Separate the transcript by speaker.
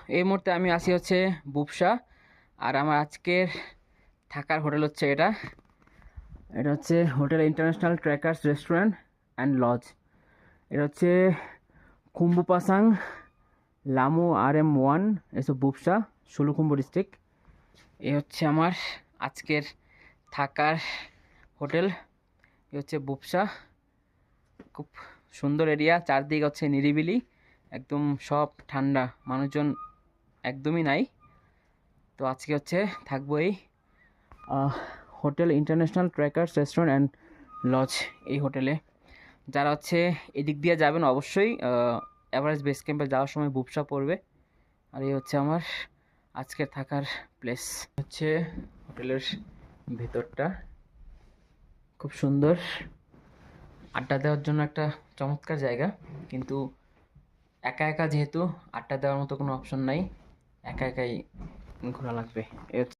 Speaker 1: এই মুহূর্তে আমি আছি হচ্ছে বুবসা। আর আমার আজকের থাকার হোটেল হচ্ছে এটা। এটা হচ্ছে hotel international trekkers restaurant and lodge. এটা হচ্ছে খুম্বুপাসাং লামু RM1 এসব বুবসা, সুলুখুম্বু ডিস্ট্রিক্ট। এই হচ্ছে আমার আজকের থাকার হোটেল। এ হচ্ছে বুবসা। খুব সুন্দর এরিয়া, চারদিক হচ্ছে নিরিবিলি, একদম সব ঠান্ডা, মানুষজন একদমই নাই। তো আজকে হচ্ছে থাকবো এই hotel international trekkers restaurant and lodge এই হোটেলে। যারা হচ্ছে এদিক দিয়ে যাবেন অবশ্যই এভারেস্ট বেস ক্যাম্পে যাওয়ার সময় বুবসা পড়বে। আর এই হচ্ছে আমার আজকের থাকার প্লেস। হচ্ছে হোটেলের ভেতরটা খুব সুন্দর, আড্ডা দেওয়ার জন্য একটা চমৎকার জায়গা। কিন্তু একা একা যেহেতু আড্ডা দেওয়ার মতো কোনো অপশন নাই, একা একাই ঘোরা লাগবে।